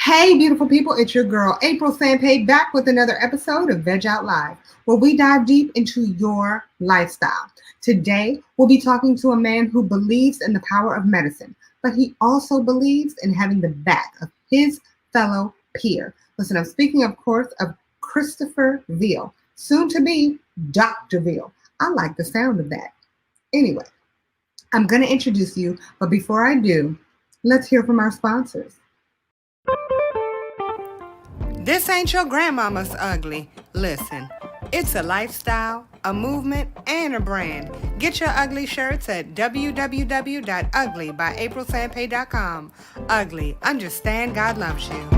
Hey, beautiful people, it's your girl, April Sampé, back with another episode of Veg Out Live, where we dive deep into your lifestyle. Today, we'll be talking to a man who believes in the power of medicine, but he also believes in having the back of his fellow peer. Listen, I'm speaking, of course, of Christopher Veal, soon to be Dr. Veal. I like the sound of that. Anyway, I'm going to introduce you, but before I do, let's hear from our sponsors. This ain't your grandmama's ugly. Listen, it's a lifestyle, a movement, and a brand. Get your ugly shirts at www.uglybyaprilsampay.com. Ugly, understand God loves you.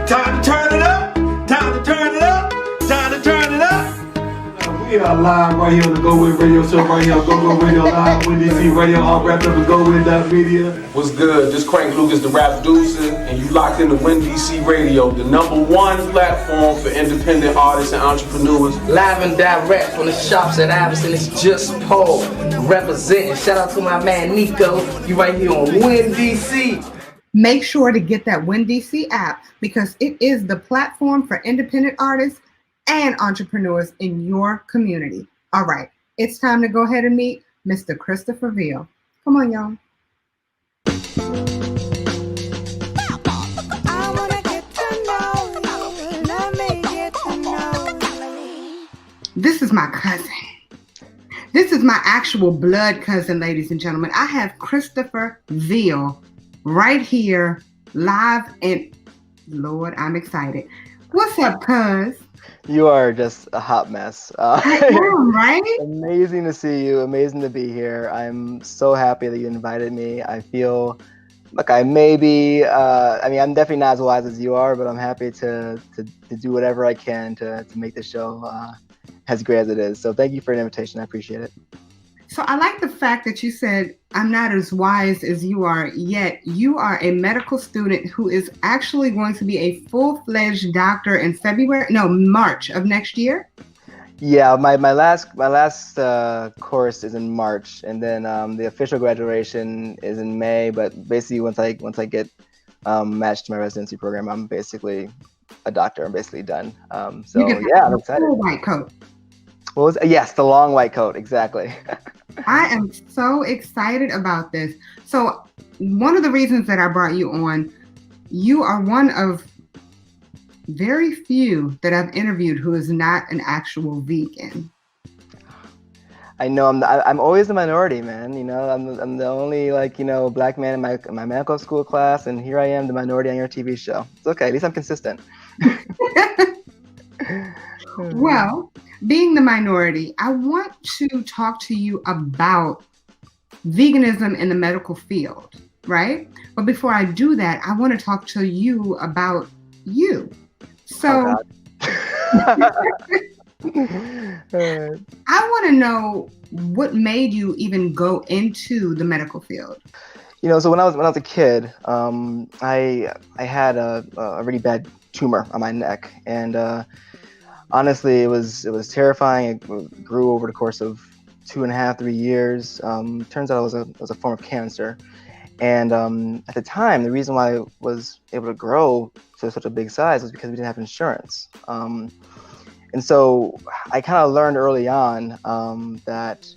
Time to turn it up! Time to turn it up! Time to turn it up! We are live right here on the Go With Radio Show right here on Go Radio Live, WinDC Radio, all wrapped up in Go With Media. What's good? This Crank Lucas, the rap producer, and you locked into WinDC Radio, the #1 platform for independent artists and entrepreneurs. Live and direct from the shops at Iverson, it's just Paul representing. Shout out to my man Nico, you right here on WinDC. Make sure to get that WinDC app because it is the platform for independent artists and entrepreneurs in your community. All right, it's time to go ahead and meet Mr. Christopher Veal. Come on, y'all. This is my cousin. This is my actual blood cousin, ladies and gentlemen. I have Christopher Veal right here, live, and Lord, I'm excited. What's up, cuz? You are just a hot mess. I am, right? Amazing to see you. Amazing to be here. I'm so happy that you invited me. I feel like I may be, I'm definitely not as wise as you are, but I'm happy to do whatever I can to make the show as great as it is. So thank you for an invitation. I appreciate it. So I like the fact that you said, I'm not as wise as you are, yet you are a medical student who is actually going to be a full-fledged doctor in March of next year? Yeah, my last course is in March, and then the official graduation is in May. But basically, once I get matched to my residency program, I'm basically a doctor. I'm basically done. I'm excited. Full white coat. Yes, the long white coat, exactly. I am so excited about this. So one of the reasons that I brought you on, you are one of very few that I've interviewed who is not an actual vegan. I know I'm always the minority, man. You know, I'm the only black man in my medical school class, and here I am, the minority on your TV show. It's okay. At least I'm consistent. Well, being the minority, I want to talk to you about veganism in the medical field, right? But before I do that, I want to talk to you about you. So I want to know what made you even go into the medical field. You know, so when I was a kid, I had a really bad tumor on my neck, and honestly, it was terrifying. It grew over the course of 2.5, 3 years. Turns out it was a form of cancer. And at the time, the reason why it was able to grow to such a big size was because we didn't have insurance. And so I kind of learned early on that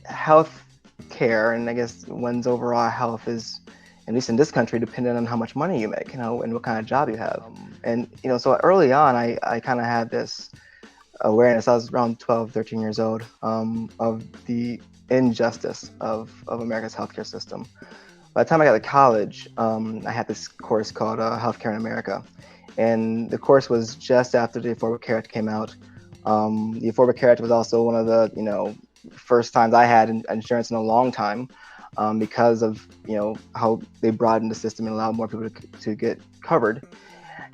health care, and I guess one's overall health is, at least in this country, dependent on how much money you make, and what kind of job you have. And so early on, I kind of had this awareness. I was around 12, 13 years old, of the injustice of America's healthcare system. By the time I got to college, I had this course called Healthcare in America. And the course was just after the Affordable Care Act came out. The Affordable Care Act was also one of the, first times I had insurance in a long time, because of, how they broadened the system and allowed more people to get covered.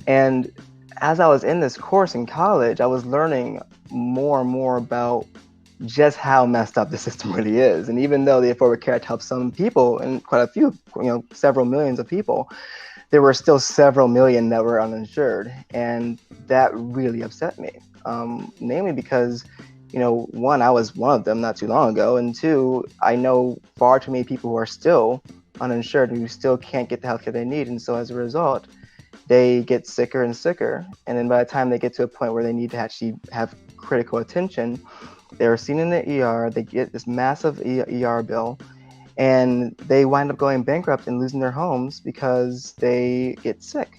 And as I was in this course in college, I was learning more and more about just how messed up the system really is. And even though the Affordable Care Act helps some people, and quite a few, several millions of people, there were still several million that were uninsured, and that really upset me. Namely because, one, I was one of them not too long ago, and two, I know far too many people who are still uninsured who still can't get the healthcare they need, and so as a result, they get sicker and sicker, and then by the time they get to a point where they need to actually have critical attention, they're seen in the ER, they get this massive ER bill, and they wind up going bankrupt and losing their homes because they get sick.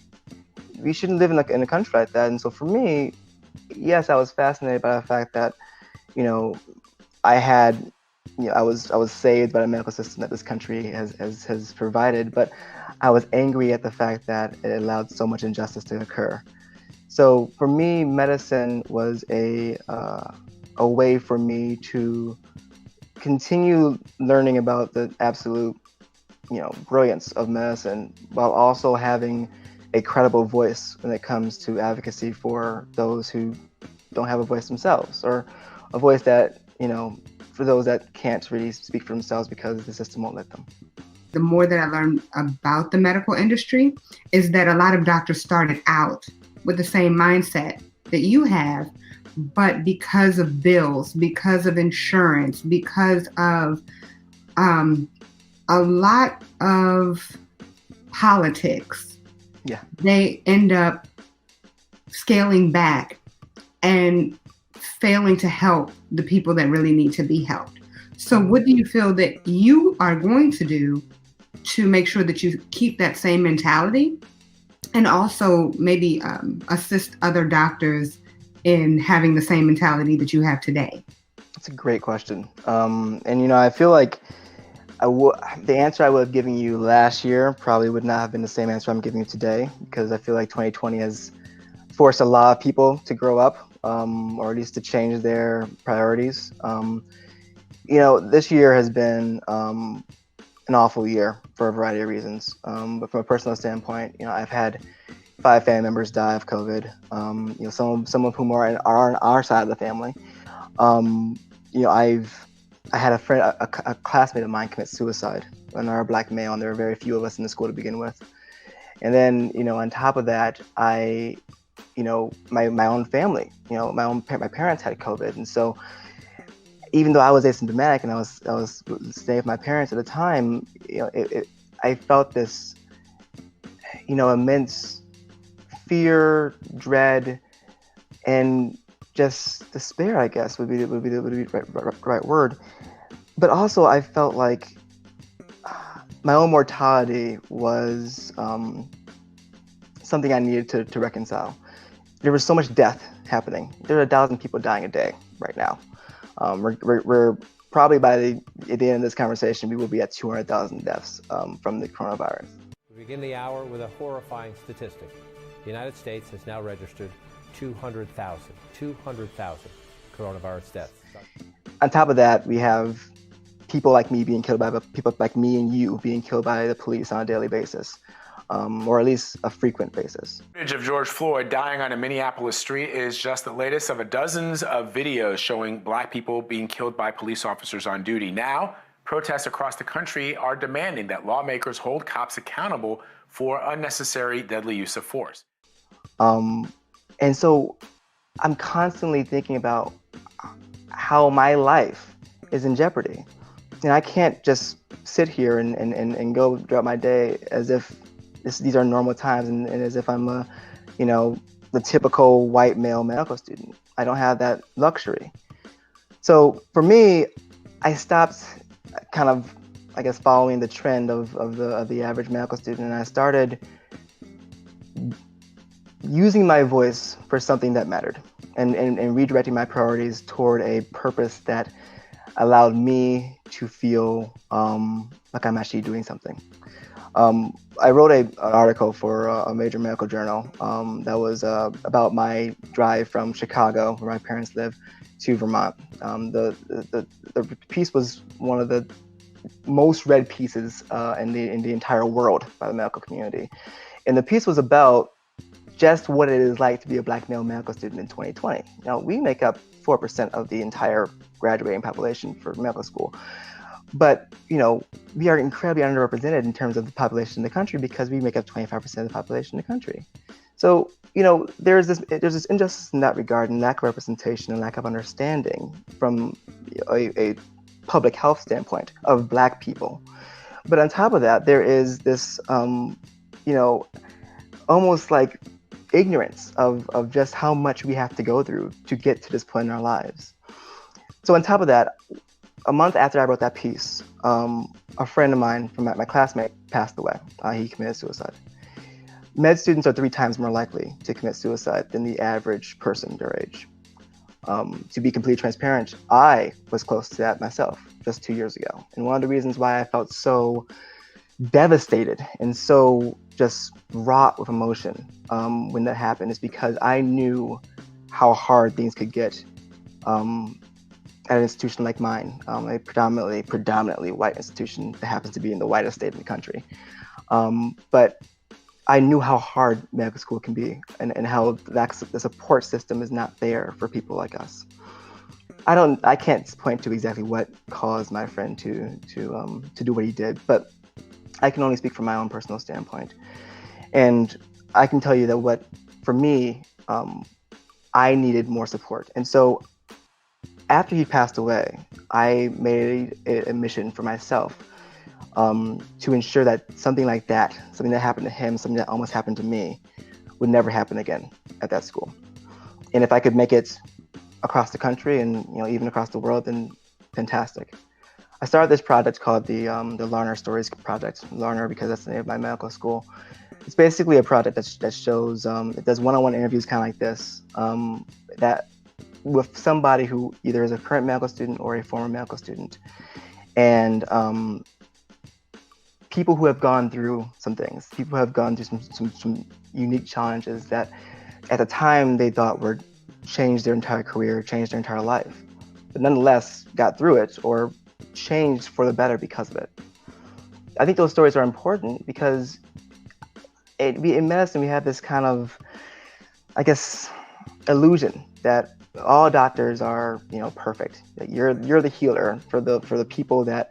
We shouldn't live in a country like that. And so for me, yes, I was fascinated by the fact that, I was saved by the medical system that this country has provided, but I was angry at the fact that it allowed so much injustice to occur. So for me, medicine was a way for me to continue learning about the absolute, brilliance of medicine, while also having a credible voice when it comes to advocacy for those who don't have a voice themselves, or a voice that, for those that can't really speak for themselves because the system won't let them. The more that I learned about the medical industry is that a lot of doctors started out with the same mindset that you have, but because of bills, because of insurance, because of a lot of politics, they end up scaling back and failing to help the people that really need to be helped. So what do you feel that you are going to do to make sure that you keep that same mentality, and also maybe assist other doctors in having the same mentality that you have today? That's a great question. And I feel like the answer I would have given you last year probably would not have been the same answer I'm giving you today, because I feel like 2020 has forced a lot of people to grow up, or at least to change their priorities. This year has been an awful year for a variety of reasons. But from a personal standpoint, I've had 5 family members die of COVID. Some of whom are on our side of the family. I had a friend, a classmate of mine, commit suicide, another Black male, and there were very few of us in the school to begin with. And then, on top of that, my own family, my parents had COVID, and so even though I was asymptomatic and I was staying with my parents at the time, I felt this, immense fear, dread, and just despair, I guess would be the right word. But also I felt like my own mortality was something I needed to reconcile. There was so much death happening. There are 1,000 people dying a day right now. We're probably by the end of this conversation, we will be at 200,000 deaths from the coronavirus. We begin the hour with a horrifying statistic. The United States has now registered 200,000 coronavirus deaths. On top of that, we have people like me being killed by people like me and you being killed by the police on a daily basis, or at least a frequent basis. Footage of George Floyd dying on a Minneapolis street is just the latest of dozens of videos showing Black people being killed by police officers on duty. Now, protests across the country are demanding that lawmakers hold cops accountable for unnecessary deadly use of force. And so I'm constantly thinking about how my life is in jeopardy. And I can't just sit here and go throughout my day as if these are normal times and as if I'm the typical white male medical student. I don't have that luxury. So for me, I stopped kind of, I guess, following the trend of the average medical student, and I started using my voice for something that mattered, and redirecting my priorities toward a purpose that allowed me to feel like I'm actually doing something. I wrote an article for a major medical journal that was about my drive from Chicago, where my parents live, to Vermont. The piece was one of the most read pieces in the entire world by the medical community. And the piece was about just what it is like to be a Black male medical student in 2020. Now, we make up 4% of the entire graduating population for medical school. But, we are incredibly underrepresented in terms of the population in the country because we make up 25% of the population in the country. So, there's this injustice in that regard, and lack of representation and lack of understanding from a public health standpoint of Black people. But on top of that, there is this, almost like ignorance of just how much we have to go through to get to this point in our lives. So on top of that, a month after I wrote that piece, a friend of mine from my classmate passed away. He committed suicide. Med students are 3 times more likely to commit suicide than the average person their age. To be completely transparent, I was close to that myself just 2 years ago. And one of the reasons why I felt so devastated and so just wrought with emotion when that happened is because I knew how hard things could get at an institution like mine, a predominantly white institution that happens to be in the whitest state in the country. But I knew how hard medical school can be and how the support system is not there for people like us. I can't point to exactly what caused my friend to do what he did, but I can only speak from my own personal standpoint. And I can tell you that for me, I needed more support. And so after he passed away, I made a mission for myself to ensure that something like that, something that happened to him, something that almost happened to me, would never happen again at that school. And if I could make it across the country and even across the world, then fantastic. I started this project called the Larner Stories Project. Larner because that's the name of my medical school. It's basically a project that shows, it does one-on-one interviews kind of like this, that with somebody who either is a current medical student or a former medical student. And people who have gone through some things, people who have gone through some unique challenges that at the time they thought would change their entire career, change their entire life, but nonetheless got through it or changed for the better because of it. I think those stories are important because in medicine we have this kind of, I guess, illusion that all doctors are, perfect. That you're the healer for the people that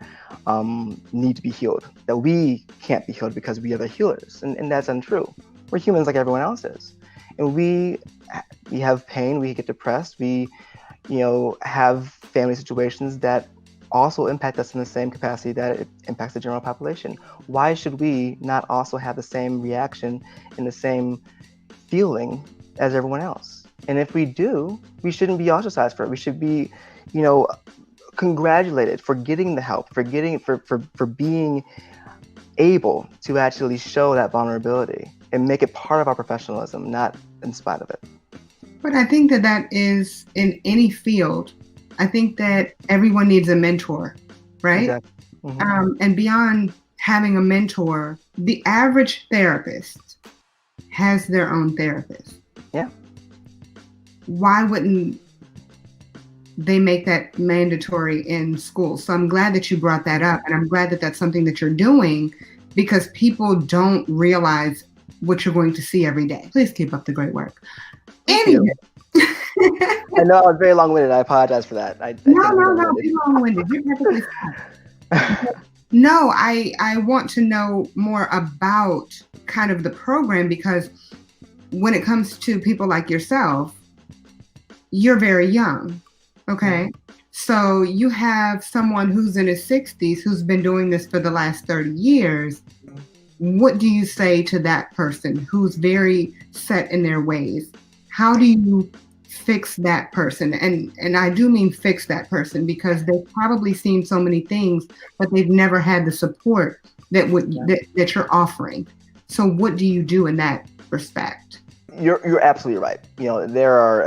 need to be healed. That we can't be healed because we are the healers, and that's untrue. We're humans like everyone else is, and we have pain. We get depressed. We, have family situations that also impact us in the same capacity that it impacts the general population. Why should we not also have the same reaction and the same feeling as everyone else? And if we do, we shouldn't be ostracized for it. We should be, congratulated for getting the help, for being able to actually show that vulnerability and make it part of our professionalism, not in spite of it. But I think that is in any field. I think that everyone needs a mentor, right? Exactly. Mm-hmm. And beyond having a mentor, the average therapist has their own therapist. Yeah. Why wouldn't they make that mandatory in school? So I'm glad that you brought that up, and I'm glad that that's something that you're doing because people don't realize what you're going to see every day. Please keep up the great work. Anyway. I know I was very long-winded. I apologize for that. No, be long-winded. You're perfectly fine. No, I want to know more about kind of the program because when it comes to people like yourself, you're very young, okay? So you have someone who's in his 60s who's been doing this for the last 30 years. What do you say to that person who's very set in their ways? How do you fix that person? And I do mean fix that person because they've probably seen so many things, but they've never had the support that you're offering. So what do you do in that respect? You're absolutely right. There are,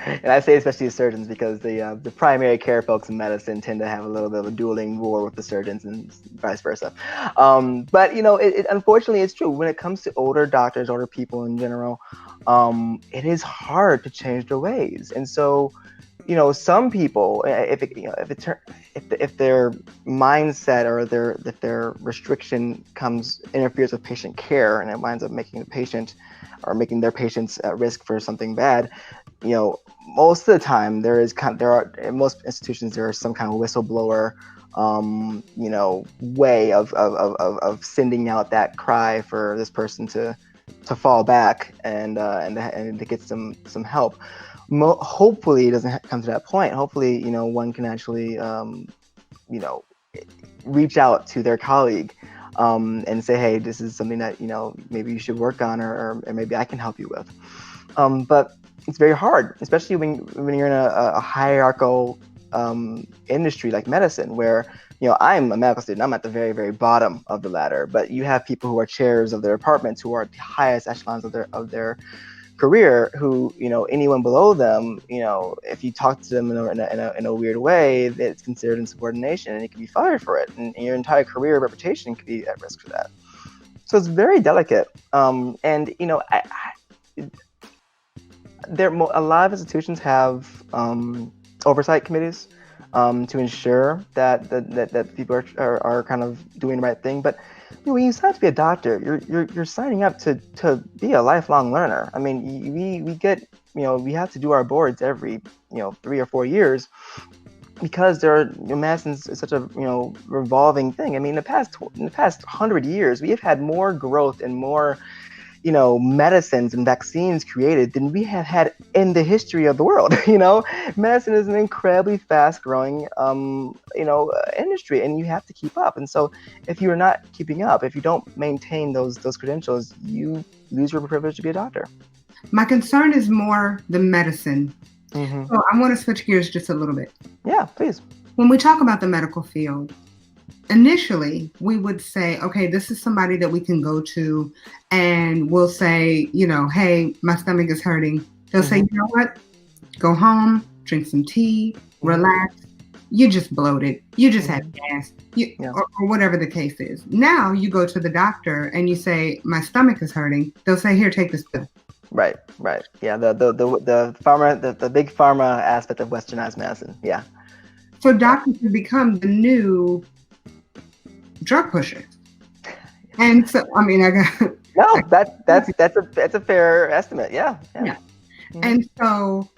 and I say especially surgeons because the primary care folks in medicine tend to have a little bit of a dueling war with the surgeons and vice versa. But unfortunately, it's true. When it comes to older doctors, older people in general, it is hard to change their ways. And so, some people, if their mindset or their restriction interferes with patient care and it winds up making making their patients at risk for something bad, most of the time in most institutions there is some kind of whistleblower way of sending out that cry for this person to fall back and to get some help. Hopefully it doesn't come to that point. Hopefully, one can actually, reach out to their colleague and say, hey, this is something that, maybe you should work on or maybe I can help you with. But it's very hard, especially when you're in a hierarchical industry like medicine, where, I'm a medical student. I'm at the very, very bottom of the ladder, but you have people who are chairs of their departments who are at the highest echelons of their career, who, anyone below them, if you talk to them in a weird way, it's considered insubordination and you can be fired for it. And your entire career reputation could be at risk for that. So it's very delicate. And, a lot of institutions have oversight committees to ensure that people are kind of doing the right thing. But when you sign up to be a doctor, you're signing up to be a lifelong learner. I mean, we get, we have to do our boards every 3 or 4 years, because medicine is such a revolving thing. I mean, in the past 100 years, we have had more growth and more medicines and vaccines created than we have had in the history of the world. Medicine is an incredibly fast growing, industry, and you have to keep up. And so if you're not keeping up, if you don't maintain those credentials, you lose your privilege to be a doctor. My concern is more the medicine. Mm-hmm. So I want to switch gears just a little bit. Yeah, please. When we talk about the medical field, initially, we would say, okay, this is somebody that we can go to, and we'll say, hey, my stomach is hurting. They'll say, you know what? Go home, drink some tea, relax. You just bloated. You just had gas, or whatever the case is. Now you go to the doctor and you say, my stomach is hurting. They'll say, here, take this pill. Right. Yeah, the pharma, the big pharma aspect of westernized medicine. Yeah. So doctors have become the new drug pushers. And so, I mean, that's a fair estimate. Yeah. Mm-hmm. And so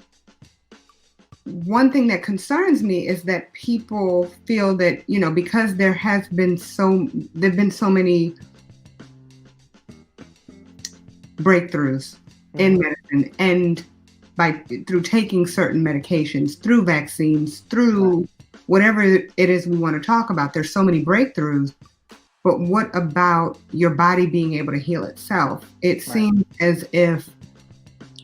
one thing that concerns me is that people feel that, because there've been so many breakthroughs in medicine, and through taking certain medications, through vaccines, through whatever it is we want to talk about, there's so many breakthroughs. But what about your body being able to heal itself? It seems as if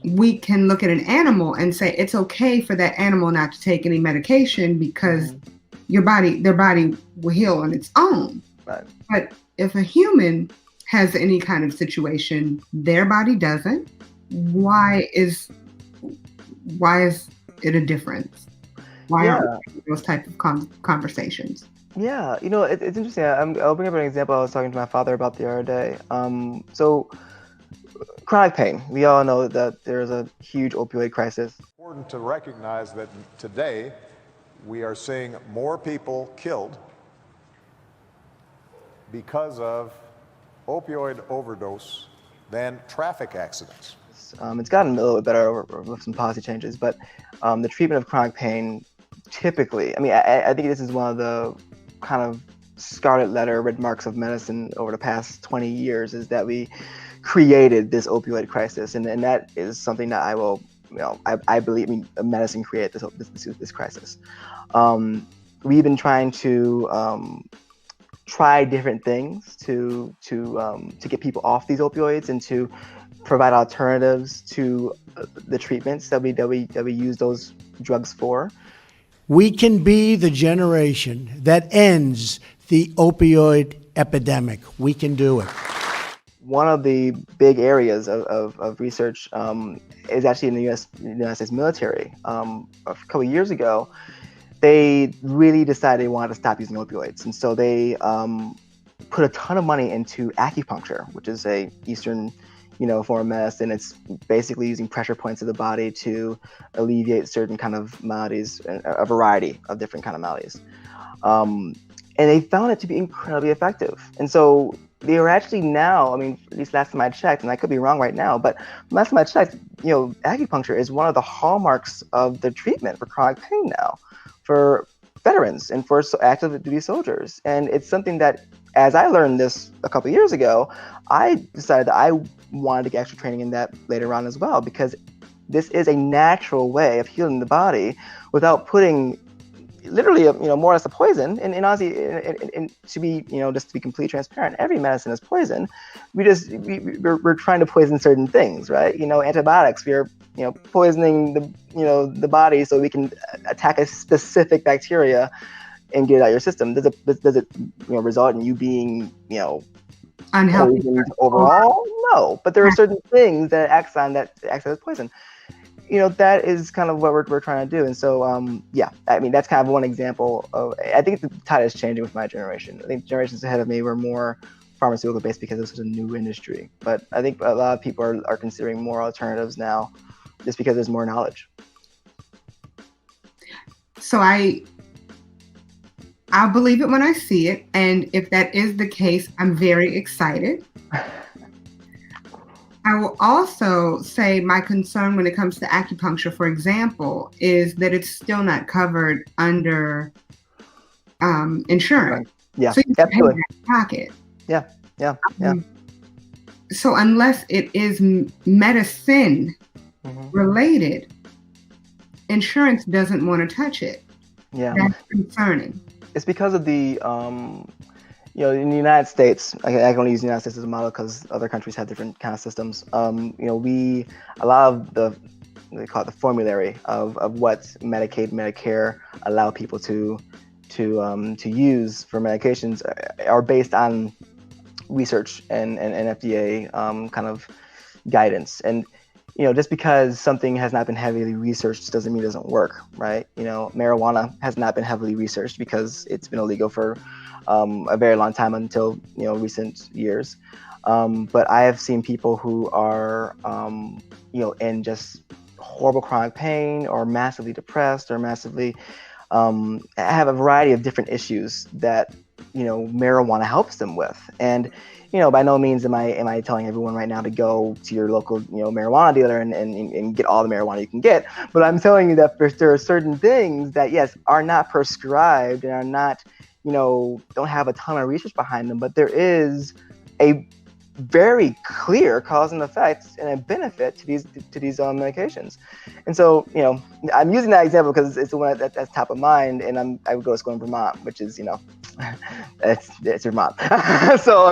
we can look at an animal and say it's okay for that animal not to take any medication because their body will heal on its own. Right. But if a human has any kind of situation, their body doesn't. Why is it a difference? Why aren't those type of conversations? Yeah, it's interesting. I'll bring up an example I was talking to my father about the other day. So chronic pain. We all know that there's a huge opioid crisis. It's important to recognize that today we are seeing more people killed because of opioid overdose than traffic accidents. It's gotten a little bit better with some policy changes, but the treatment of chronic pain typically, I think this is one of the kind of scarlet letter red marks of medicine over the past 20 years, is that we created this opioid crisis, and that is something that I believe medicine created this crisis. We've been trying to try different things to get people off these opioids and to provide alternatives to the treatments that we use those drugs for. We can be the generation that ends the opioid epidemic. We can do it. One of the big areas of research is actually in the United States military. A couple of years ago, they really decided they wanted to stop using opioids. And so they put a ton of money into acupuncture, which is a Eastern form of medicine. It's basically using pressure points of the body to alleviate certain kind of maladies, a variety of different kind of maladies. And they found it to be incredibly effective. And so they are actually now, at least last time I checked, and I could be wrong right now, but last time I checked, acupuncture is one of the hallmarks of the treatment for chronic pain now. For veterans and for active duty soldiers. And it's something that, as I learned this a couple of years ago, I decided that I wanted to get extra training in that later on as well, because this is a natural way of healing the body without putting literally, more or less a poison. And honestly, and to be, just to be completely transparent, every medicine is poison. We're trying to poison certain things, right? Antibiotics, we're, poisoning the body so we can attack a specific bacteria and get it out of your system. Does it result in you being, unhealthy overall? No, but there are certain things that acts as poison. That is kind of what we're trying to do. And so, that's kind of one example of, I think the tide is changing with my generation. I think generations ahead of me were more pharmaceutical based because this was a new industry. But I think a lot of people are considering more alternatives now just because there's more knowledge. So I'll believe it when I see it. And if that is the case, I'm very excited. I will also say my concern when it comes to acupuncture, for example, is that it's still not covered under insurance. Yeah, so you can pay out of pocket. Yeah. So unless it is medicine related, insurance doesn't want to touch it. Yeah, that's concerning. It's because of the in the United States, I can only use the United States as a model because other countries have different kind of systems. A lot of they call it the formulary of what Medicaid, Medicare allow people to use for medications are based on research and FDA kind of guidance. And just because something has not been heavily researched doesn't mean it doesn't work, right? Marijuana has not been heavily researched because it's been illegal for a very long time until recent years. But I have seen people who are in just horrible chronic pain or massively depressed or massively have a variety of different issues that marijuana helps them with. And by no means am I telling everyone right now to go to your local marijuana dealer and get all the marijuana you can get. But I'm telling you that there are certain things that yes are not prescribed and are not don't have a ton of research behind them, but there is a very clear cause and effect and a benefit to these medications. And so I'm using that example because it's the one that's top of mind, and I would go to school in Vermont, which is it's Vermont. So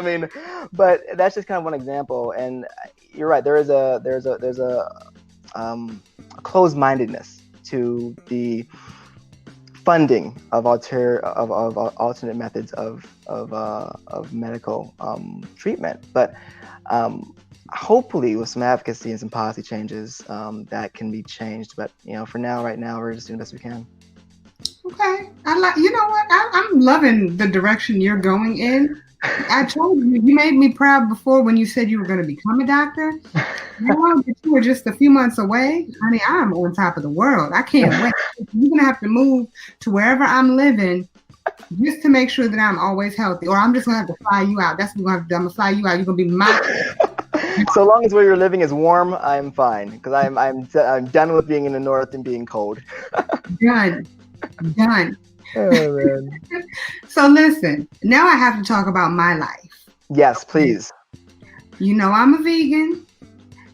but that's just kind of one example. And you're right, there's a closed-mindedness to the funding of alternate methods of medical treatment, but hopefully with some advocacy and some policy changes that can be changed. But for now, right now, we're just doing the best we can. Okay, I'm loving the direction you're going in. I told you made me proud before when you said you were going to become a doctor. Now that you were just a few months away, honey, I'm on top of the world. I can't wait. You're going to have to move to wherever I'm living just to make sure that I'm always healthy, or I'm just going to have to fly you out. That's what we're going to have to do. I'm going to fly you out. You're going to be my... So long as where you're living is warm, I'm fine, because I'm done with being in the north and being cold. Done. Oh, man. So listen, now I have to talk about my life. Yes, please. I'm a vegan.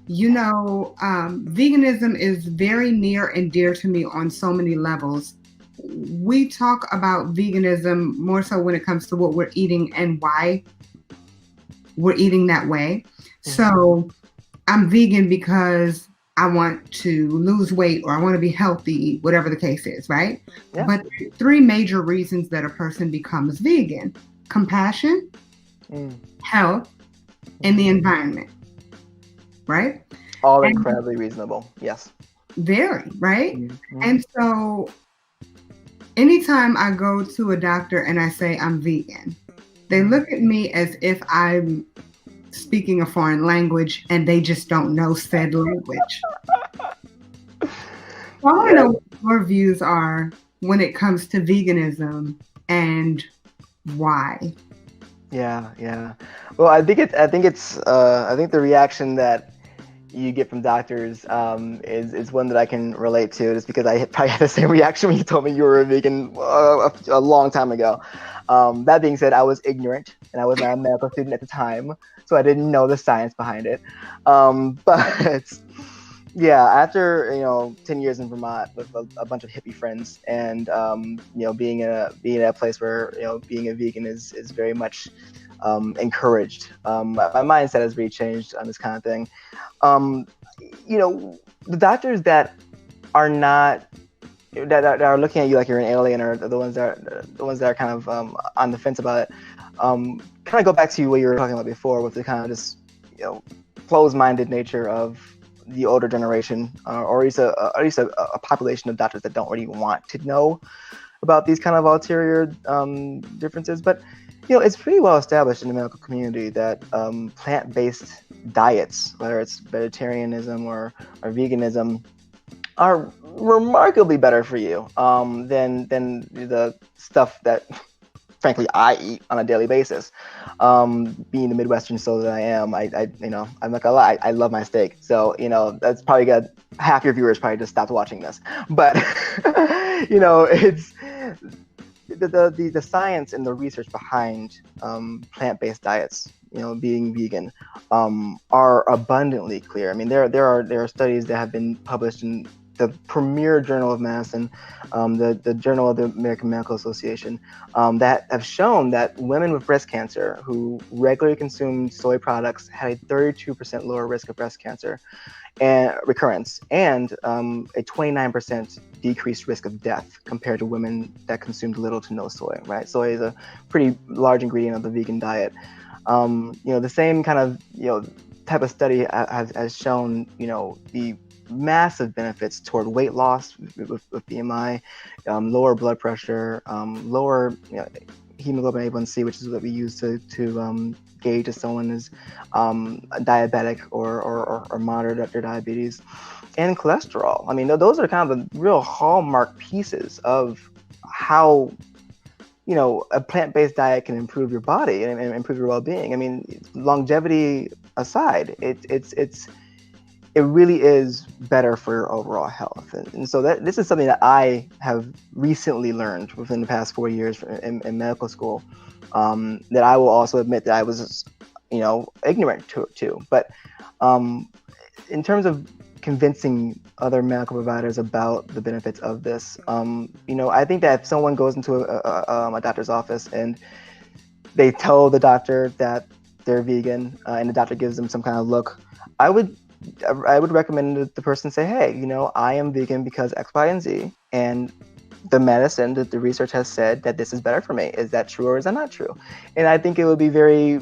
Veganism is very near and dear to me on so many levels. We talk about veganism more so when it comes to what we're eating and why we're eating that way. Mm-hmm. So I'm vegan because I want to lose weight or I want to be healthy, whatever the case is, right? Yeah. But three major reasons that a person becomes vegan: compassion, health, and the environment, right? All incredibly reasonable, yes. Very, right? Mm-hmm. And so anytime I go to a doctor and I say I'm vegan, they look at me as if I'm speaking a foreign language and they just don't know said language. I want to know what your views are when it comes to veganism and why. Yeah. Well, I think the reaction that you get from doctors is one that I can relate to, just because I probably had the same reaction when you told me you were a vegan a long time ago. That being said, I was ignorant, and I was not a medical student at the time, so I didn't know the science behind it. But yeah, after 10 years in Vermont with a bunch of hippie friends, and being in a place where being a vegan is very much encouraged. My mindset has really changed on this kind of thing. The doctors that are not that are looking at you like you're an alien, or the ones that are kind of on the fence about it, kind of go back to what you were talking about before, with the kind of just closed-minded nature of the older generation, or at least a population of doctors that don't really want to know about these kind of ulterior differences. But it's pretty well established in the medical community that plant-based diets, whether it's vegetarianism or veganism, are remarkably better for you than the stuff that, frankly, I eat on a daily basis. Being the Midwestern soul that I am, I'm not gonna lie, I love my steak. So that's probably got half your viewers probably just stopped watching this. But it's the science and the research behind plant-based diets, being vegan, are abundantly clear. I mean, there are studies that have been published in the premier journal of medicine, the Journal of the American Medical Association, that have shown that women with breast cancer who regularly consumed soy products had a 32% lower risk of breast cancer and recurrence, and a 29% decreased risk of death compared to women that consumed little to no soy. Right, soy is a pretty large ingredient of the vegan diet. The same kind of type of study has shown the massive benefits toward weight loss with BMI, lower blood pressure, lower hemoglobin A1C, which is what we use to gauge if someone is diabetic or moderate after diabetes, and cholesterol. I mean, those are kind of the real hallmark pieces of how a plant-based diet can improve your body and improve your well-being. I mean, longevity aside, it really is better for your overall health. And so this is something that I have recently learned within the past 4 years in medical school, that I will also admit that I was, ignorant to. But in terms of convincing other medical providers about the benefits of this, I think that if someone goes into a doctor's office and they tell the doctor that they're vegan, and the doctor gives them some kind of look, I would recommend that the person say, hey, I am vegan because X, Y, and Z, and the medicine, that the research has said that this is better for me. Is that true or is that not true? And I think it would be very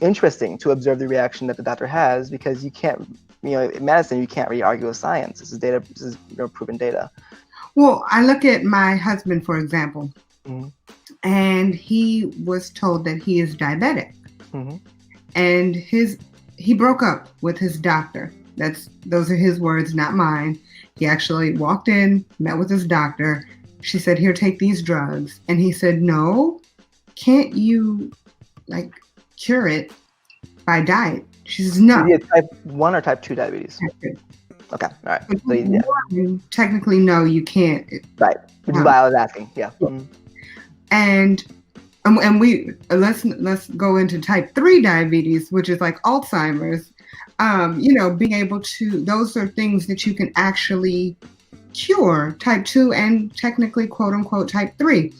interesting to observe the reaction that the doctor has, because you can't, in medicine, you can't really argue with science. This is data. This is proven data. Well, I look at my husband, for example, Mm-hmm. and he was told that he is diabetic, Mm-hmm. and he broke up with his doctor. Those are his words, not mine. He actually walked in, met with his doctor. She said, here, take these drugs. And he said, no, can't you cure it by diet? She says, no. Is it type 1 or type 2 diabetes? Type 2. Okay, all right. So, yeah. Technically, no, you can't. Right, which is why I was asking. Yeah. Mm-hmm. And we let's go into type 3 diabetes, which is like Alzheimer's. Being able to, those are things that you can actually cure, type 2 and technically, quote unquote, type 3,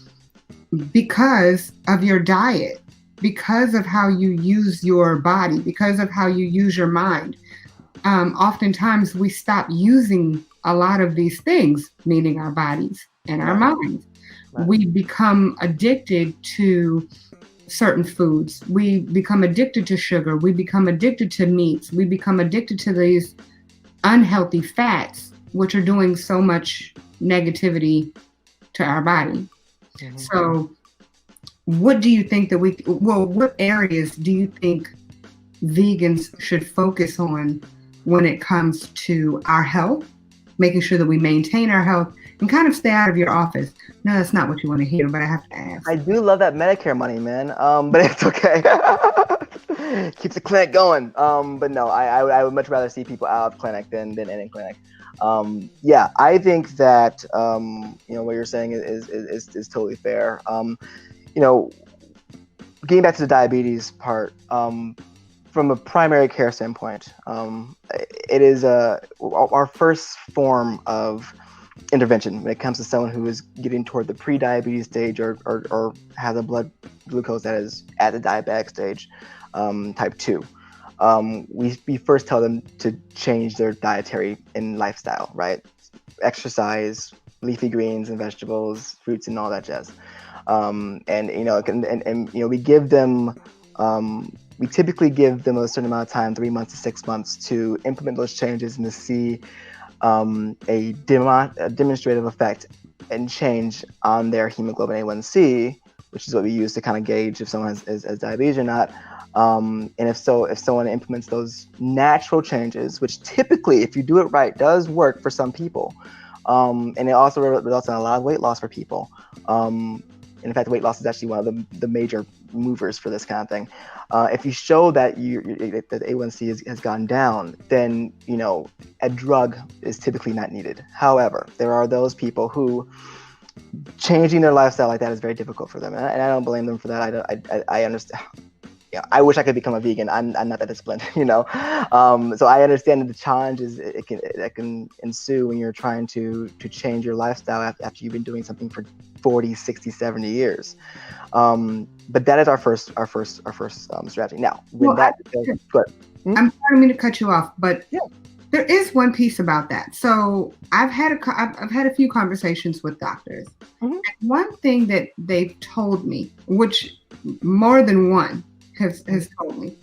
because of your diet, because of how you use your body, because of how you use your mind. Oftentimes we stop using a lot of these things, meaning our bodies and our minds. Right. We become addicted to certain foods. We become addicted to sugar. We become addicted to meats. We become addicted to these unhealthy fats, which are doing so much negativity to our body. Mm-hmm. So what do you think that what areas do you think vegans should focus on when it comes to our health, making sure that we maintain our health and kind of stay out of your office? No, that's not what you want to hear, but I have to ask. I do love that Medicare money, man. But it's okay. Keeps the clinic going. But no, I would much rather see people out of clinic than in clinic. Yeah, I think that what you're saying is totally fair. Getting back to the diabetes part, from a primary care standpoint, it is our first form of intervention when it comes to someone who is getting toward the pre-diabetes stage or has a blood glucose that is at the diabetic stage, type 2. We first tell them to change their dietary and lifestyle, right? Exercise, leafy greens and vegetables, fruits, and all that jazz. We give them, we typically give them a certain amount of time, 3 months to 6 months, to implement those changes and to see a demonstrative effect and change on their hemoglobin A1C, which is what we use to kind of gauge if someone has diabetes or not. And if someone implements those natural changes, which typically, if you do it right, does work for some people, and it also results in a lot of weight loss for people. And in fact, weight loss is actually one of the major movers for this kind of thing. If you show that that A1C has gone down, then a drug is typically not needed. However, there are those people who changing their lifestyle like that is very difficult for them, and I don't blame them for that. I understand. I wish I could become a vegan. I'm not that disciplined, So I understand the challenges that can ensue when you're trying to change your lifestyle after you've been doing something for 40, 60, 70 years. But that is our first strategy. Now, I'm sorry to cut you off, but there is one piece about that. So I've had a few conversations with doctors. Mm-hmm. And one thing that they've told me, which more than one has told me,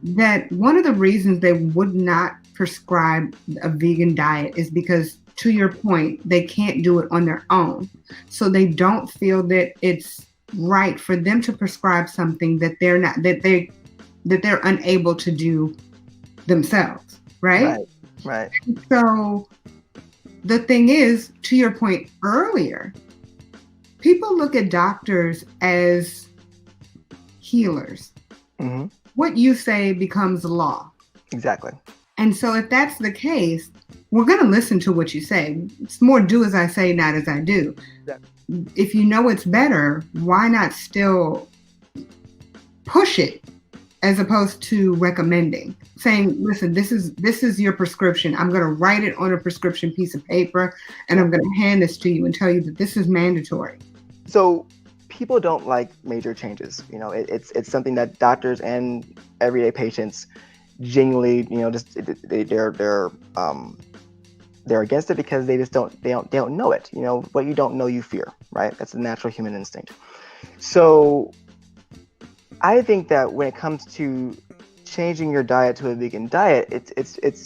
that one of the reasons they would not prescribe a vegan diet is because, to your point, they can't do it on their own. So they don't feel that it's right for them to prescribe something that they're unable to do themselves, right? Right. And so the thing is, to your point earlier, people look at doctors as healers. Mm-hmm. What you say becomes law. Exactly. And so if that's the case, we're going to listen to what you say. It's more do as I say, not as I do. Exactly. If you know it's better, why not still push it as opposed to recommending? Saying, listen, this is your prescription. I'm going to write it on a prescription piece of paper, and I'm going to hand this to you and tell you that this is mandatory. So people don't like major changes. It's something that doctors and everyday patients genuinely, they're against it because they don't know it. What you don't know, you fear, right? That's a natural human instinct. So I think that when it comes to changing your diet to a vegan diet, it's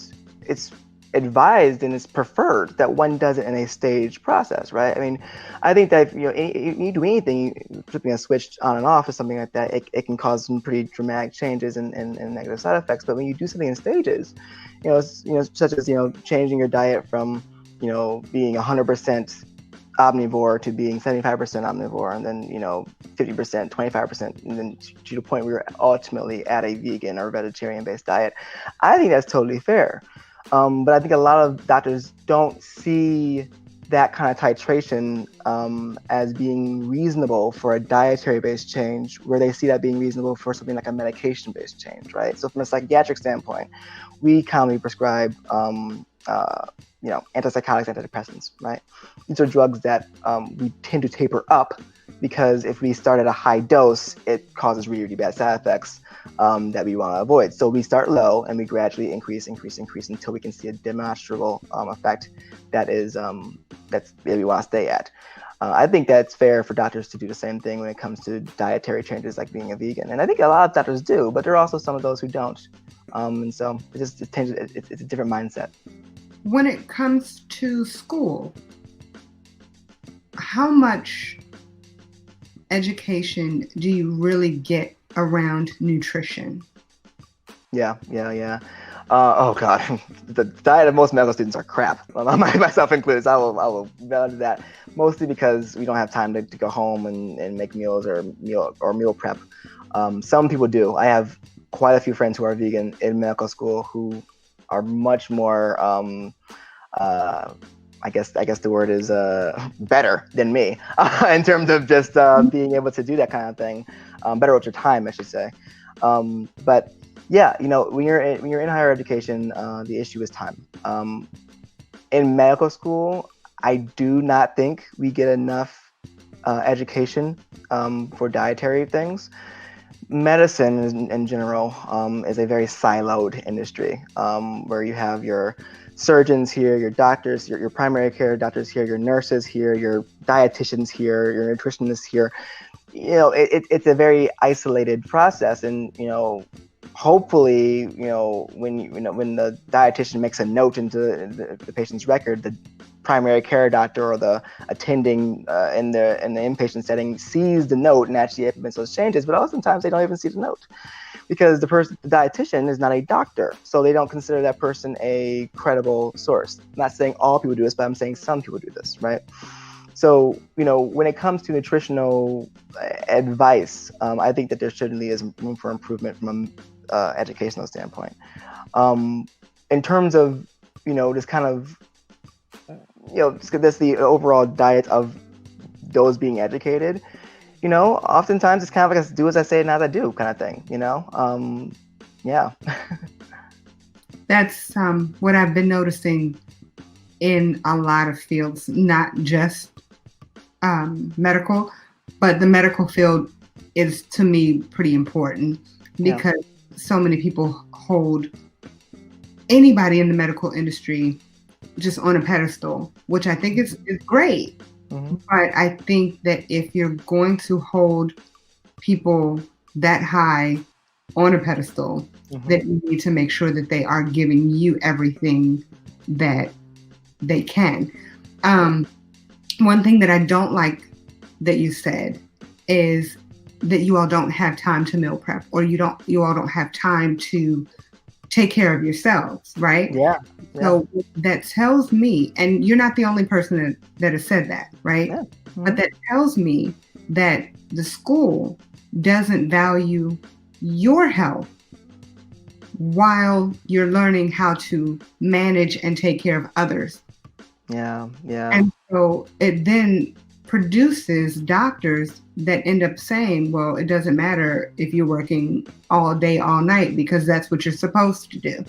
advised and it's preferred that one does it in a staged process, right? I mean, I think that you do anything, flipping a switch on and off or something like that, it can cause some pretty dramatic changes and negative side effects. But when you do something in stages, such as changing your diet from being 100% omnivore to being 75% omnivore, and then 50%, 25%, and then to the point where you're ultimately at a vegan or vegetarian-based diet, I think that's totally fair. But I think a lot of doctors don't see that kind of titration as being reasonable for a dietary-based change, where they see that being reasonable for something like a medication-based change, right? So from a psychiatric standpoint, we commonly prescribe antipsychotics, antidepressants, right? These are drugs that we tend to taper up because if we start at a high dose, it causes really, really bad side effects that we want to avoid. So we start low and we gradually increase until we can see a demonstrable effect that is that we want to stay at. I think that's fair for doctors to do the same thing when it comes to dietary changes like being a vegan. And I think a lot of doctors do, but there are also some of those who don't. And so it's a different mindset. When it comes to school, how much education do you really get around nutrition? Yeah. Oh God, the diet of most medical students are crap. Myself included. So I will validate that, mostly because we don't have time to go home and make meals or meal prep. Some people do. I have quite a few friends who are vegan in medical school who are much more, I guess the word is better than me in terms of just being able to do that kind of thing. Better with your time, I should say. But yeah, when you're in higher education, the issue is time. In medical school, I do not think we get enough education for dietary things. Medicine in general is a very siloed industry where you have your surgeons here, your doctors, your primary care doctors here, your nurses here, your dietitians here, your nutritionists here. It's a very isolated process, and hopefully, when the dietitian makes a note into the patient's record, the primary care doctor or the attending in the inpatient setting sees the note and actually implements those changes. But oftentimes they don't even see the note because the dietitian is not a doctor, so they don't consider that person a credible source. I'm not saying all people do this, but I'm saying some people do this, right? So, when it comes to nutritional advice, I think that there certainly is room for improvement from an educational standpoint. In terms of, just kind of, that's the overall diet of those being educated, oftentimes it's kind of like a do as I say, not as I do kind of thing, yeah. That's what I've been noticing in a lot of fields, not just medical, but the medical field is, to me, pretty important because so many people hold anybody in the medical industry just on a pedestal, which I think is great. Mm-hmm. But I think that if you're going to hold people that high on a pedestal, mm-hmm. then you need to make sure that they are giving you everything that they can. One thing that I don't like that you said is that you all don't have time to meal prep, or you all don't have time to take care of yourselves, right? Yeah. So that tells me, and you're not the only person that has said that, right? Yeah. Mm-hmm. But that tells me that the school doesn't value your health while you're learning how to manage and take care of others. Yeah. And so it then produces doctors that end up saying, well, it doesn't matter if you're working all day, all night, because that's what you're supposed to do.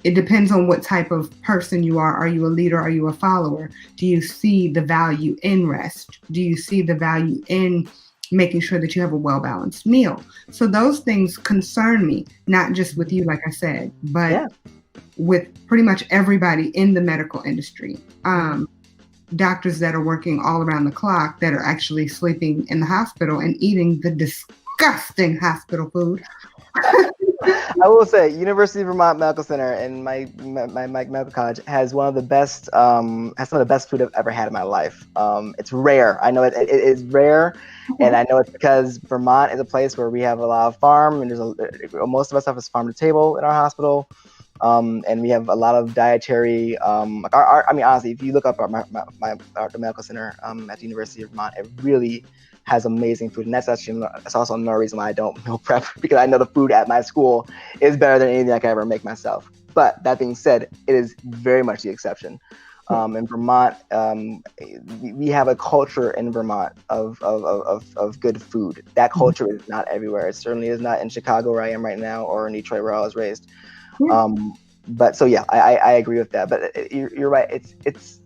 It depends on what type of person you are. Are you a leader? Are you a follower? Do you see the value in rest? Do you see the value in making sure that you have a well-balanced meal? So those things concern me, not just with you, like I said, but with pretty much everybody in the medical industry. Doctors that are working all around the clock that are actually sleeping in the hospital and eating the disgusting hospital food. I will say, University of Vermont Medical Center and my medical college has some of the best food I've ever had in my life. It's rare. I know it is rare, and I know it's because Vermont is a place where we have a lot of farm, and most of us have farm to table in our hospital. And we have a lot of dietary, honestly, if you look up the medical center at the University of Vermont, it really has amazing food. And that's also another reason why I don't meal prep, because I know the food at my school is better than anything I can ever make myself. But that being said, it is very much the exception. In Vermont, we have a culture in Vermont of good food. That culture is not everywhere. It certainly is not in Chicago, where I am right now, or in Detroit, where I was raised. But so yeah, I agree with that. But you're right. It's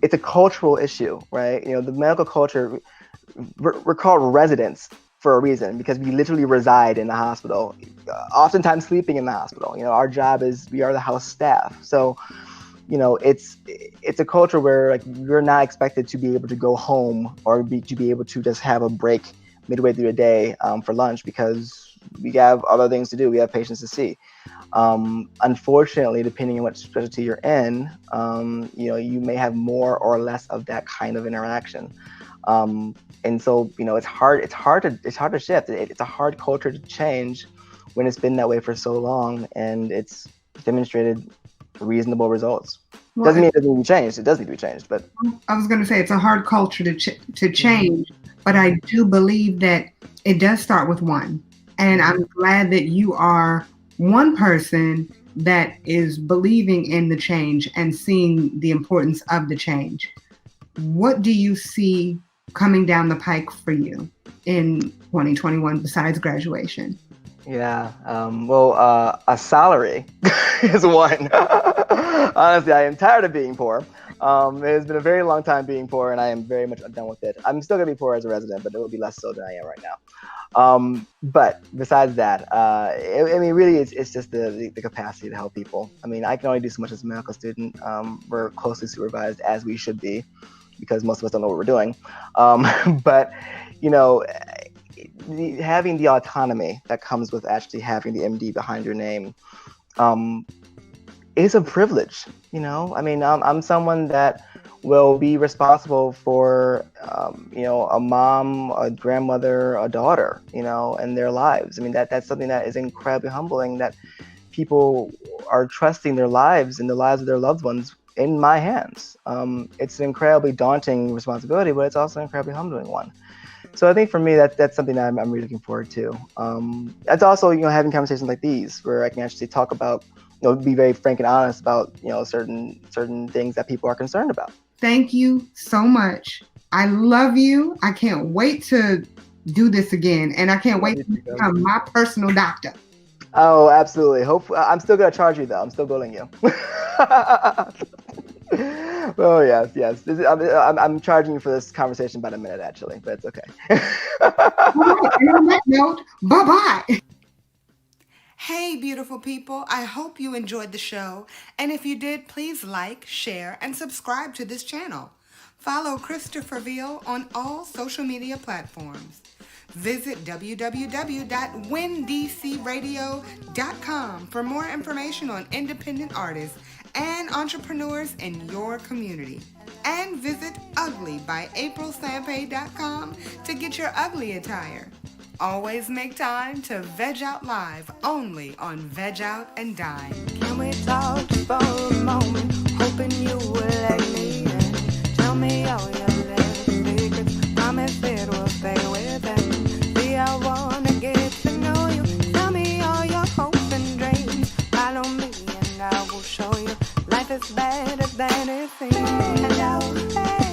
a cultural issue, right? The medical culture. We're called residents for a reason, because we literally reside in the hospital, oftentimes sleeping in the hospital. Our job is we are the house staff. So, it's a culture where like you're not expected to be able to go home or to be able to just have a break midway through the day for lunch, because we have other things to do. We have patients to see. Unfortunately, depending on what specialty you're in, you may have more or less of that kind of interaction. And so, it's hard to shift. It's a hard culture to change when it's been that way for so long, and it's demonstrated reasonable results. Doesn't mean it doesn't need to be changed. It does need to be changed, but I was going to say it's a hard culture to change, but I do believe that it does start with one. And I'm glad that you are one person that is believing in the change and seeing the importance of the change. What do you see coming down the pike for you in 2021 besides graduation? Yeah, a salary is one. Honestly, I am tired of being poor. It has been a very long time being poor, and I am very much done with it. I'm still going to be poor as a resident, but it will be less so than I am right now. But besides that, really, it's just the capacity to help people. I mean, I can only do so much as a medical student. We're closely supervised, as we should be, because most of us don't know what we're doing. But, having the autonomy that comes with actually having the MD behind your name is a privilege. I'm someone that will be responsible for a mom, a grandmother, a daughter, and their lives. I mean, that's something that is incredibly humbling, that people are trusting their lives and the lives of their loved ones in my hands. It's an incredibly daunting responsibility, but it's also an incredibly humbling one. So I think for me, that's something that I'm really looking forward to. That's also, having conversations like these where I can actually talk about, be very frank and honest about, certain things that people are concerned about. Thank you so much. I love you. I can't wait to do this again. And I can't wait to become my personal doctor. Oh, absolutely. I'm still going to charge you, though. I'm still billing you. Oh, yes. I'm charging you for this conversation about a minute, actually, but it's okay. All right, and on that note, bye-bye. Hey, beautiful people. I hope you enjoyed the show. And if you did, please like, share, and subscribe to this channel. Follow Christopher Veal on all social media platforms. Visit www.WinDCRadio.com for more information on independent artists and entrepreneurs in your community. And visit uglybyaprilsampé.com to get your ugly attire. Always make time to veg out live only on Veg Out and Dine. Can we talk for a moment? Hoping you will let me in. Tell me all your little secrets. Promise it will stay within. See, I wanna get to know you. Tell me all your hopes and dreams. Follow me and I will show you life is better than it seems. Hello, hey.